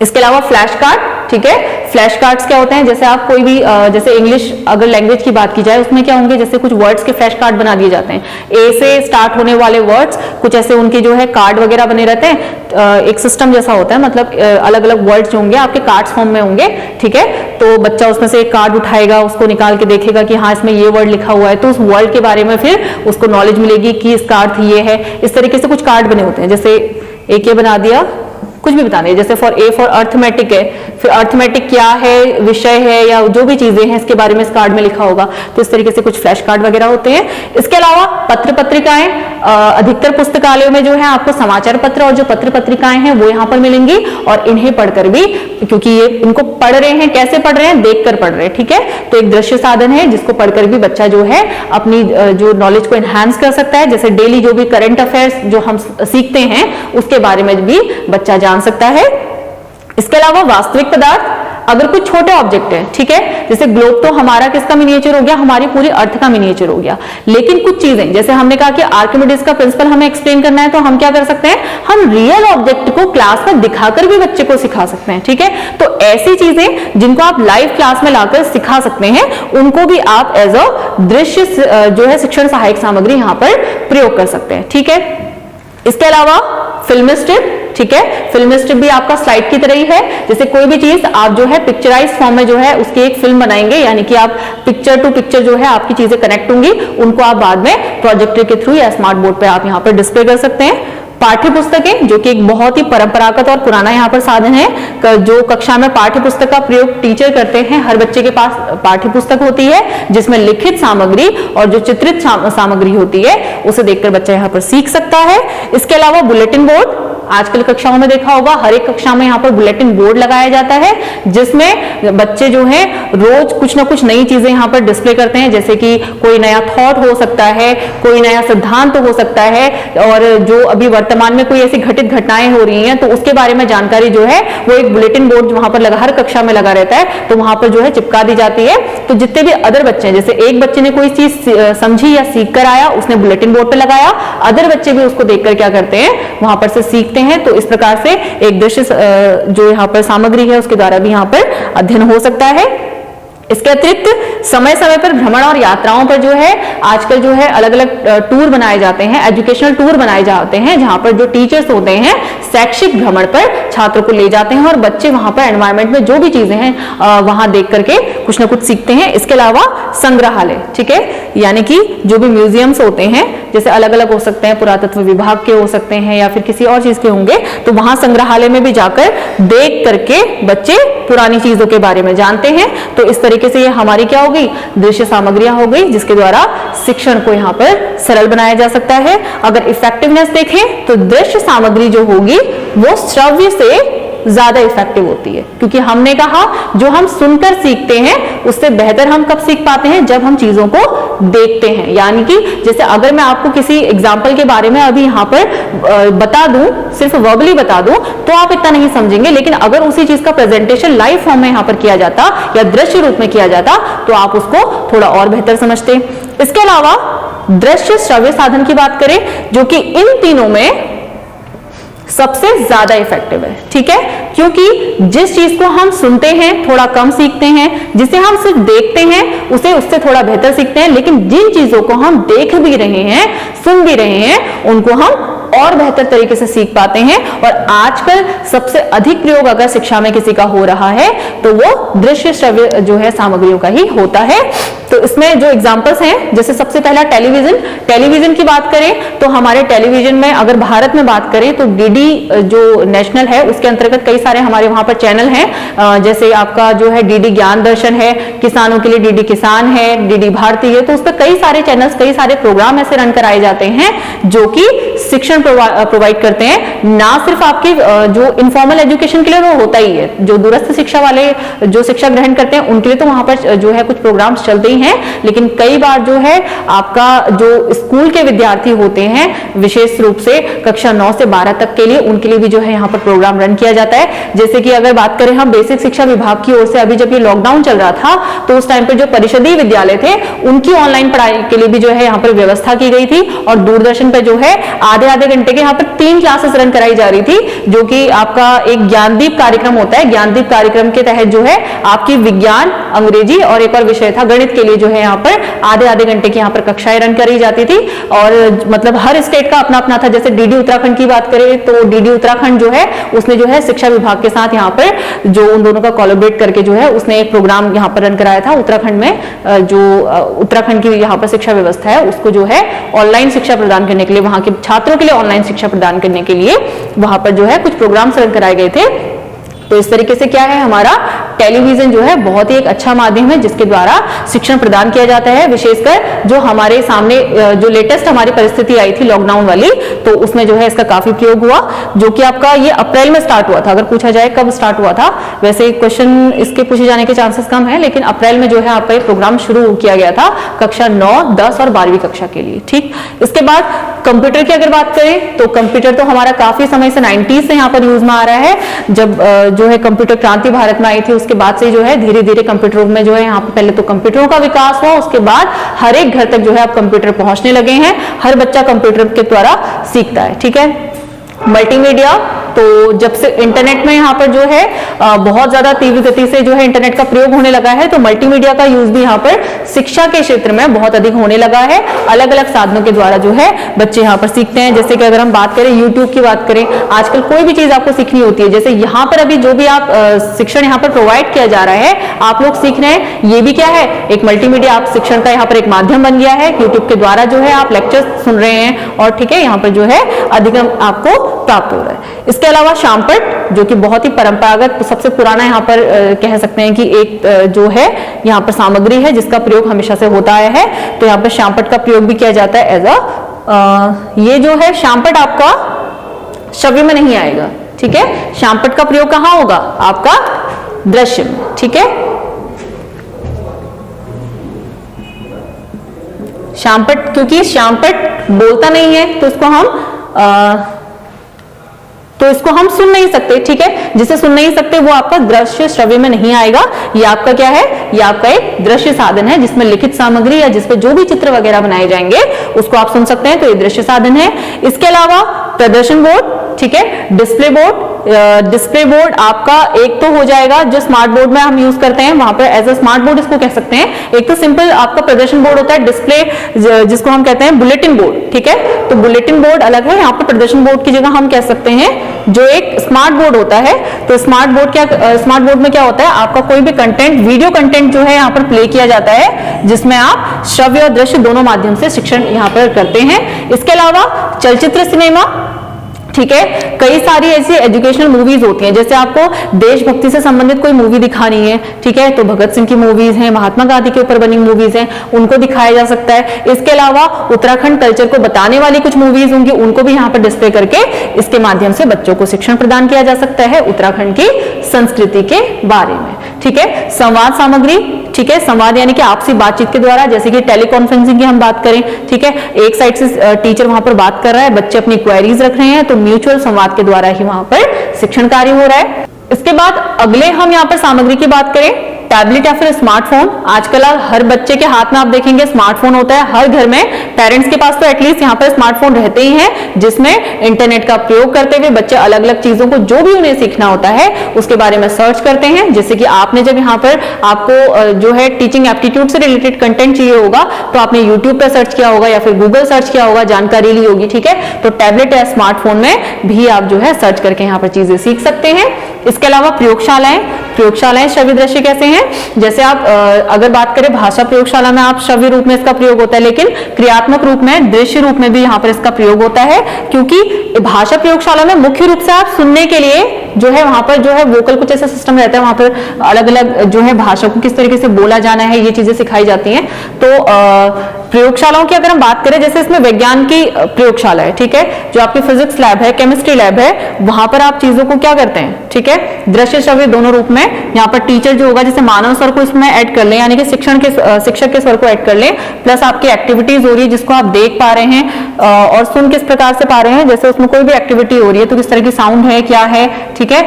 इसके अलावा फ्लैश कार्ड, ठीक है, फ्लैश कार्ड्स क्या होते हैं, जैसे आप कोई भी जैसे इंग्लिश अगर लैंग्वेज की बात की जाए उसमें क्या होंगे, जैसे कुछ वर्ड्स के फ्लैश कार्ड बना दिए जाते हैं, ए से स्टार्ट होने वाले वर्ड्स कुछ ऐसे उनके जो है कार्ड वगैरह बने रहते हैं, एक सिस्टम जैसा होता है, मतलब अलग अलग वर्ड्स जो होंगे आपके कार्ड्स फॉर्म में होंगे, ठीक है, तो बच्चा उसमें से एक कार्ड उठाएगा, उसको निकाल के देखेगा कि हाँ इसमें ये वर्ड लिखा हुआ है, तो उस वर्ड के बारे में फिर उसको नॉलेज मिलेगी कि इसका अर्थ ये है। इस तरीके से कुछ कार्ड बने होते हैं, जैसे एक ये बना दिया, कुछ भी बताने, जैसे फॉर ए फॉर अर्थमेटिक है, फिर अर्थमेटिक क्या है, विषय है या जो भी चीजें हैं इसके बारे में इस कार्ड में लिखा होगा, तो इस तरीके से कुछ फ्लैश कार्ड वगैरह होते हैं। इसके अलावा पत्र पत्रिकाएं, अधिकतर पुस्तकालयों में जो है आपको समाचार पत्र और जो पत्र पत्रिकाएं हैं वो यहाँ पर मिलेंगी, और इन्हें पढ़कर भी, क्योंकि ये इनको पढ़ रहे हैं, कैसे पढ़ रहे हैं, देखकर पढ़ रहे हैं, ठीक है, तो एक दृश्य साधन है जिसको पढ़कर भी बच्चा जो है अपनी जो नॉलेज को एनहांस कर सकता है, जैसे डेली जो भी करंट अफेयर्स जो हम सीखते हैं उसके बारे में भी बच्चा जान सकता है। इसके अलावा वास्तविक पदार्थ, अगर कुछ छोटे ऑब्जेक्ट है, ठीक है, जैसे ग्लोब तो हमारा किसका मिनिएचर हो गया, हमारी पूरी अर्थ का मिनिएचर हो गया, लेकिन कुछ चीजें जैसे हमने कहा कि आर्किमिडीज का प्रिंसिपल हमें एक्सप्लेन करना है, तो हम क्या कर सकते हैं, हम रियल ऑब्जेक्ट को क्लास में दिखाकर भी बच्चे को सिखा सकते हैं, ठीक है, तो ऐसी चीजें जिनको आप लाइव क्लास में लाकर सिखा सकते हैं उनको भी आप एज अ दृश्य जो है शिक्षण सहायक सामग्री यहाँ पर प्रयोग कर सकते हैं, ठीक है। इसके अलावा फिल्म स्ट्रिप, ठीक है, फिल्म स्ट्रिप भी आपका स्लाइड की तरह ही है, जैसे कोई भी चीज आप जो है पिक्चराइज फॉर्म में जो है उसकी एक फिल्म बनाएंगे, यानी कि आप पिक्चर टू पिक्चर जो है आपकी चीजें कनेक्ट होंगी, उनको आप बाद में प्रोजेक्टर के थ्रू या स्मार्ट बोर्ड पे आप यहाँ पर डिस्प्ले कर सकते हैं। पाठ्य पुस्तकें, जो कि एक बहुत ही परंपरागत और पुराना यहाँ पर साधन है, जो कक्षा में पाठ्य पुस्तक का प्रयोग टीचर करते हैं, हर बच्चे के पास पाठ्य पुस्तक होती है जिसमें लिखित सामग्री और जो चित्रित सामग्री होती है उसे देखकर बच्चा यहाँ पर सीख सकता है। इसके अलावा बुलेटिन बोर्ड, आजकल कक्षाओं में देखा होगा हर एक कक्षा में यहाँ पर बुलेटिन बोर्ड लगाया जाता है, जिसमें बच्चे जो है रोज कुछ ना कुछ नई चीजें यहाँ पर डिस्प्ले करते हैं, जैसे कि कोई नया थॉट हो सकता है, कोई नया सिद्धांत हो सकता है, और जो अभी वर्तमान में कोई ऐसी घटित घटनाएं हो रही हैं तो उसके बारे में जानकारी जो है वो एक बुलेटिन बोर्ड वहां पर हर कक्षा में लगा रहता है, तो वहां पर जो है चिपका दी जाती है। तो जितने भी अदर बच्चे हैं, जैसे एक बच्चे ने कोई चीज समझी या सीख कर आया, उसने बुलेटिन बोर्ड पे लगाया, अदर बच्चे भी उसको देखकर क्या करते हैं, वहां पर से सीखते हैं। तो इस प्रकार से एक दृश्य जो यहाँ पर सामग्री है उसके द्वारा भी यहाँ पर अध्ययन हो सकता है। इसके अतिरिक्त समय समय पर भ्रमण और यात्राओं पर जो है आजकल जो है अलग अलग टूर बनाए जाते हैं, एजुकेशनल टूर बनाए जाते हैं, जहां पर जो टीचर्स होते हैं शैक्षिक भ्रमण पर छात्रों को ले जाते हैं और बच्चे वहां पर एनवायरनमेंट में जो भी चीजें हैं वहां देख करके कुछ ना कुछ सीखते हैं। इसके अलावा संग्रहालय, ठीक है, यानी कि जो भी म्यूजियम्स होते हैं जैसे अलग अलग हो सकते हैं, पुरातत्व विभाग के हो सकते हैं या फिर किसी और चीज के होंगे, तो वहां संग्रहालय में भी जाकर देख करके बच्चे पुरानी चीजों के बारे में जानते हैं। तो इस तरीके से ये हमारी क्या हो गई, दृश्य सामग्रियां हो गई, जिसके द्वारा शिक्षण को यहाँ पर सरल बनाया जा सकता है। अगर इफेक्टिवनेस देखें तो दृश्य सामग्री जो होगी वो श्रव्य से ज्यादा इफेक्टिव होती है, क्योंकि हमने कहा जो हम सुनकर सीखते हैं उससे बेहतर हम कब सीख पाते हैं, जब हम चीजों को देखते हैं। यानी कि जैसे अगर मैं आपको किसी एग्जाम्पल के बारे में अभी यहाँ पर बता दूं, सिर्फ वर्बली बता दूं, तो आप इतना नहीं समझेंगे, लेकिन अगर उसी चीज का प्रेजेंटेशन लाइव फॉर्म में यहाँ पर किया जाता या दृश्य रूप में किया जाता तो आप उसको थोड़ा और बेहतर समझते। इसके अलावा दृश्य श्रव्य साधन की बात करें, जो कि इन तीनों में सबसे ज्यादा इफेक्टिव है, ठीक है, क्योंकि जिस चीज को हम सुनते हैं थोड़ा कम सीखते हैं, जिसे हम सिर्फ देखते हैं उसे उससे थोड़ा बेहतर सीखते हैं, लेकिन जिन चीजों को हम देख भी रहे हैं, सुन भी रहे हैं, उनको हम और बेहतर तरीके से सीख पाते हैं। और आजकल सबसे अधिक प्रयोग अगर शिक्षा में किसी का हो रहा है तो वो दृश्य श्रव्य जो है सामग्रियों का ही होता है। तो इसमें जो एग्जांपल्स हैं, जैसे सबसे पहला टेलीविजन की बात करें तो हमारे टेलीविजन में अगर भारत में बात करें तो डीडी जो नेशनल है उसके अंतर्गत कई सारे हमारे वहां पर चैनल हैं, जैसे आपका जो है डीडी ज्ञान दर्शन है, किसानों के लिए डीडी किसान है, डीडी भारती है, तो उस पर कई सारे चैनल्स, कई सारे प्रोग्राम ऐसे रन कराए जाते हैं जो कि शिक्षण प्रोवाइड करते हैं। ना सिर्फ आपकी जो इनफॉर्मल एजुकेशन के लिए वो होता ही है, जो दूरस्थ शिक्षा वाले जो शिक्षा ग्रहण करते हैं उनके लिए तो वहां पर जो है कुछ प्रोग्राम्स चलते ही हैं, लेकिन कई बार जो है आपका जो स्कूल के विद्यार्थी होते हैं विशेष रूप से कक्षा 9 से 12 तक के लिए, उनके लिए भी जो है यहाँ पर प्रोग्राम रन किया जाता है। जैसे कि अगर बात करें हम बेसिक शिक्षा विभाग की ओर से, अभी जब ये लॉकडाउन चल रहा था तो उस टाइम पे जो परिषदीय विद्यालय थे उनकी ऑनलाइन पढ़ाई के लिए भी जो है यहाँ पर व्यवस्था की गई थी, और दूरदर्शन पर जो है आधे घंटे के यहाँ पर 3 क्लासेस रन कराई जा रही थी, जो कि आपका एक ज्ञानदीप कार्यक्रम होता है। ज्ञानदीप कार्यक्रम के तहत जो है आपकी विज्ञान, अंग्रेजी और एक और विषय था गणित के लिए जो है यहाँ पर आधे घंटे की यहाँ पर कक्षाएं रन करी जाती थी। और मतलब हर स्टेट का अपना अपना था, जैसे डीडी उत्तराखंड की बात करें तो डीडी उत्तराखंड जो है उसने जो है शिक्षा विभाग के साथ यहाँ पर जो उन दोनों का कोलैबोरेट करके जो है उसने एक प्रोग्राम यहाँ पर रन कराया था उत्तराखंड में, जो उत्तराखंड की यहाँ पर शिक्षा व्यवस्था है उसको जो है ऑनलाइन शिक्षा प्रदान करने के लिए, वहां के छात्रों के लिए ऑनलाइन शिक्षा प्रदान करने के लिए वहां पर जो है कुछ प्रोग्राम्स रन कराए गए थे। तो इस तरीके से क्या है, हमारा टेलीविजन जो है बहुत ही एक अच्छा माध्यम है जिसके द्वारा शिक्षण प्रदान किया जाता है। विशेषकर जो हमारे सामने जो लेटेस्ट हमारी परिस्थिति आई थी लॉकडाउन वाली, तो उसमें जो है इसका काफी प्रयोग हुआ, जो कि आपका ये अप्रैल में स्टार्ट हुआ था। अगर पूछा जाए कब स्टार्ट हुआ था, वैसे क्वेश्चन इसके पूछे जाने के चांसेस कम है, लेकिन अप्रैल में जो है आपका एक प्रोग्राम शुरू किया गया था कक्षा 9, 10 और 12वीं कक्षा के लिए, ठीक। इसके बाद कंप्यूटर की अगर बात करें तो कंप्यूटर तो हमारा काफी समय से 90s से यहाँ पर यूज में आ रहा है। जब जो है कंप्यूटर क्रांति भारत में आई थी उसके बाद से जो है धीरे धीरे कंप्यूटरों में जो है यहाँ पे पहले तो कंप्यूटरों का विकास हुआ, उसके बाद हर एक घर तक जो है अब कंप्यूटर पहुंचने लगे हैं, हर बच्चा कंप्यूटर के द्वारा सीखता है, ठीक है। मल्टीमीडिया, तो जब से इंटरनेट में यहाँ पर जो है बहुत ज्यादा तीव्र गति से जो है इंटरनेट का प्रयोग होने लगा है, तो मल्टीमीडिया का यूज भी यहाँ पर शिक्षा के क्षेत्र में बहुत अधिक होने लगा है। अलग अलग साधनों के द्वारा जो है बच्चे यहाँ पर सीखते हैं। जैसे कि अगर हम बात करें यूट्यूब की बात करें, आजकल कोई भी चीज आपको सीखनी होती है, जैसे यहाँ पर अभी जो भी आप शिक्षण यहाँ पर प्रोवाइड किया जा रहा है, आप लोग सीख रहे हैं, ये भी क्या है, एक मल्टीमीडिया आप शिक्षण का यहाँ पर एक माध्यम बन गया है। यूट्यूब के द्वारा जो है आप लेक्चर सुन रहे हैं और ठीक है यहाँ पर जो है अधिगम आपको प्राप्त हो रहा है। इसके अलावा शामपट, जो कि बहुत ही परंपरागत सबसे पुराना यहाँ पर कह सकते हैं कि एक जो है यहाँ पर सामग्री है जिसका प्रयोग हमेशा से होता आया है। तो यहाँ पर शामपट का प्रयोग भी किया जाता है एज अ, ये जो है शामपट आपका श्रव्य में नहीं आएगा, ठीक है। शामपट का प्रयोग कहाँ होगा, आपका दृश्य में, ठीक है। शामपट, क्योंकि शामपट बोलता नहीं है तो इसको हम सुन नहीं सकते, ठीक है। जिसे सुन नहीं सकते वो आपका दृश्य श्रव्य में नहीं आएगा। ये आपका क्या है, ये आपका एक दृश्य साधन है जिसमें लिखित सामग्री या जिसपे जो भी चित्र वगैरह बनाए जाएंगे उसको आप सुन सकते हैं, तो ये दृश्य साधन है। इसके अलावा प्रदर्शन बोर्ड, ठीक है, डिस्प्ले बोर्ड, डिस्प्ले बोर्ड आपका एक तो हो जाएगा जो स्मार्ट बोर्ड में हम यूज करते हैं, वहां पर एज अ स्मार्ट बोर्ड इसको कह सकते हैं। एक तो सिंपल आपका प्रदर्शन बोर्ड होता है, डिस्प्ले जिसको हम कहते हैं बुलेटिन बोर्ड, ठीक है। तो बुलेटिन बोर्ड अलग है, यहाँ पर प्रदर्शन बोर्ड की जगह हम कह सकते हैं जो एक स्मार्ट बोर्ड होता है। तो स्मार्ट बोर्ड में क्या होता है, आपका कोई भी कंटेंट, वीडियो कंटेंट जो है यहाँ पर प्ले किया जाता है, जिसमें आप श्रव्य और दृश्य दोनों माध्यम से शिक्षण यहाँ पर करते हैं। इसके अलावा चलचित्र सिनेमा, ठीक है, कई सारी ऐसी एजुकेशनल मूवीज होती हैं, जैसे आपको देशभक्ति से संबंधित कोई मूवी दिखानी है, ठीक है, तो भगत सिंह की मूवीज हैं, महात्मा गांधी के ऊपर बनी मूवीज हैं, उनको दिखाया जा सकता है। इसके अलावा उत्तराखंड कल्चर को बताने वाली कुछ मूवीज होंगी, उनको भी यहाँ पर डिस्प्ले करके इसके माध्यम से बच्चों को शिक्षण प्रदान किया जा सकता है उत्तराखंड की संस्कृति के बारे में, ठीक है। संवाद सामग्री, ठीक है, संवाद यानी कि आपसी बातचीत के द्वारा, जैसे कि टेलीकॉन्फ्रेंसिंग की हम बात करें, ठीक है, एक साइड से टीचर वहां पर बात कर रहा है, बच्चे अपनी क्वेरीज रख रहे हैं, तो म्यूचुअल संवाद के द्वारा ही वहां पर शिक्षण कार्य हो रहा है। इसके बाद अगले हम यहाँ पर सामग्री की बात करें, टैबलेट या फिर स्मार्टफोन। आजकल हर बच्चे के हाथ में आप देखेंगे स्मार्टफोन होता है, हर घर में पेरेंट्स के पास तो एटलीस्ट यहाँ पर स्मार्टफोन रहते ही हैं, जिसमें इंटरनेट का प्रयोग करते हुए बच्चे अलग अलग चीजों को जो भी उन्हें सीखना होता है उसके बारे में सर्च करते हैं। जैसे कि आपने जब यहाँ पर आपको जो है टीचिंग एप्टीट्यूड से रिलेटेड कंटेंट चाहिए होगा तो आपने यूट्यूब पर सर्च किया होगा या फिर गूगल सर्च किया होगा, जानकारी ली होगी, ठीक है। तो टैबलेट या स्मार्टफोन में भी आप जो है सर्च करके यहाँ पर चीजें सीख सकते हैं। इसके अलावा प्रयोगशालाएं श्रव्य दृश्य कैसे हैं, जैसे आप अगर बात करें भाषा प्रयोगशाला में आप श्रव्य रूप में इसका प्रयोग होता है, लेकिन क्रियात्मक रूप में दृश्य रूप में भी यहाँ पर इसका प्रयोग होता है, क्योंकि भाषा प्रयोगशाला में मुख्य रूप से आप सुनने के लिए जो है वहां पर जो है वोकल कुछ ऐसा सिस्टम रहता है, वहां पर अलग अलग जो है भाषा को किस तरीके से बोला जाना है ये चीजें सिखाई जाती हैं। तो प्रयोगशालाओं की अगर हम बात करें, जैसे इसमें विज्ञान की प्रयोगशाला है, ठीक है, जो आपकी फिजिक्स लैब है, केमिस्ट्री लैब है, वहां पर आप चीजों को क्या करते हैं, ठीक है, दृश्य श्रव्य दोनों रूप में। यहाँ पर टीचर जो होगा, जैसे मानव स्वर को इसमें ऐड कर लें, यानी कि शिक्षक के स्वर को ऐड कर लें, प्लस आपकी एक्टिविटीज हो रही है जिसको आप देख पा रहे हैं और सुन किस प्रकार से पा रहे हैं, जैसे उसमें कोई भी एक्टिविटी हो रही है तो किस तरह की साउंड है, क्या है, ठीक है,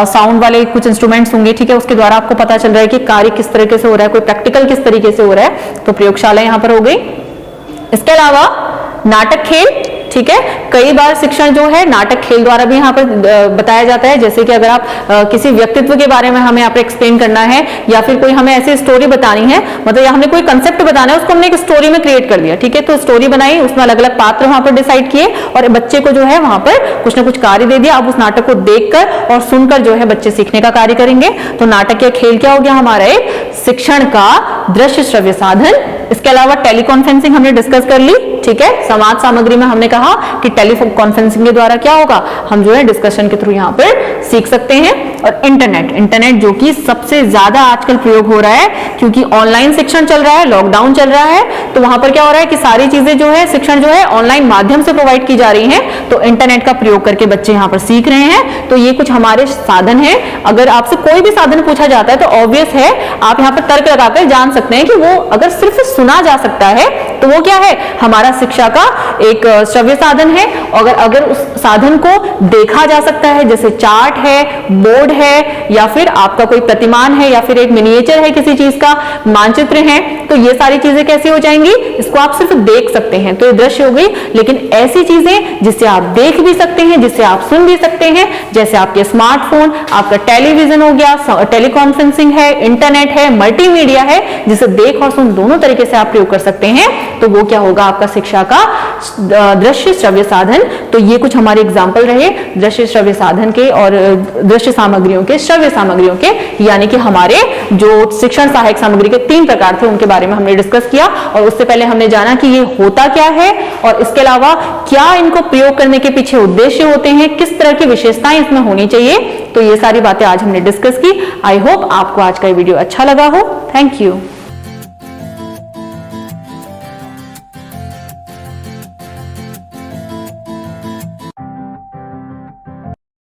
साउंड वाले कुछ इंस्ट्रूमेंट्स होंगे, ठीक है, उसके द्वारा आपको पता चल रहा है कि कार्य किस तरीके से हो रहा है, कोई प्रैक्टिकल किस तरीके से हो रहा है, तो प्रयोगशाला यहाँ पर हो गई। इसके अलावा नाटक खेल, ठीक है, कई बार शिक्षण जो है नाटक खेल द्वारा भी यहाँ पर बताया जाता है। जैसे कि अगर आप किसी व्यक्तित्व के बारे में हमें यहाँ पर एक्सप्लेन करना है या फिर कोई हमें ऐसी स्टोरी बतानी है, मतलब हमने कोई कंसेप्ट बताना है, उसको हमने एक स्टोरी में क्रिएट कर दिया, ठीक है, तो स्टोरी बनाई, उसमें अलग अलग पात्र वहां पर डिसाइड किए और बच्चे को जो है वहां पर कुछ ना कुछ कार्य दे दिया। अब उस नाटक को देखकर और सुनकर जो है बच्चे सीखने का कार्य करेंगे। तो नाटक या खेल क्या हो गया, हमारा एक शिक्षण का दृश्य श्रव्य साधन। इसके अलावा टेलीकॉन्फ्रेंसिंग हमने डिस्कस कर ली, ठीक है, संवाद सामग्री में हमने कहा कि टेलीफोन कॉन्फ्रेंसिंग के द्वारा क्या होगा, हम जो है डिस्कशन के थ्रू यहाँ पर सीख सकते हैं। और इंटरनेट जो कि सबसे ज्यादा आजकल प्रयोग हो रहा है, क्योंकि ऑनलाइन शिक्षण चल रहा है, लॉकडाउन चल रहा है, तो वहां पर क्या हो रहा है कि सारी चीजें जो है शिक्षण जो है ऑनलाइन माध्यम से प्रोवाइड की जा रही हैं, तो इंटरनेट का प्रयोग करके बच्चे यहाँ पर सीख रहे हैं। तो ये कुछ हमारे साधन है। अगर आपसे कोई भी साधन पूछा जाता है तो ऑब्वियस है आप यहाँ पर तर्क लगाकर जान सकते हैं कि वो अगर सिर्फ सुना जा सकता है तो वो क्या है, हमारा शिक्षा का एक श्रव्य साधन है। अगर उस साधन को देखा जा सकता है, जैसे चार्ट है, बोर्ड है, या फिर आपका कोई प्रतिमान है, या फिर एक मिनिएचर है, किसी चीज का मानचित्र है, तो ये सारी चीजें कैसी हो जाएंगी, इसको आप सिर्फ देख सकते हैं, तो ये दृश्य हो गई। लेकिन ऐसी चीजें जिससे आप देख भी सकते हैं, जिससे आप सुन भी सकते हैं, जैसे आपके स्मार्टफोन, आपका टेलीविजन हो गया, टेलीकॉन्फ्रेंसिंग है, इंटरनेट है, मल्टीमीडिया है, जिसे देख और सुन दोनों तरीके से आप प्रयोग कर सकते हैं, तो वो क्या होगा, आपका शिक्षा का दृश्य श्रव्य साधन। तो ये कुछ हमारे एग्जाम्पल रहे दृश्य श्रव्य साधन के और दृश्य सामग्रियों के, श्रव्य सामग्रियों के, यानी कि हमारे जो शिक्षण सहायक सामग्री के 3 प्रकार थे उनके बारे में हमने डिस्कस किया। और उससे पहले हमने जाना कि ये होता क्या है और इसके अलावा क्या इनको प्रयोग करने के पीछे उद्देश्य होते हैं, किस तरह की विशेषताएं इसमें होनी चाहिए। तो ये सारी बातें आज हमने डिस्कस की। आई होप आपको आज का वीडियो अच्छा लगा हो। Thank you.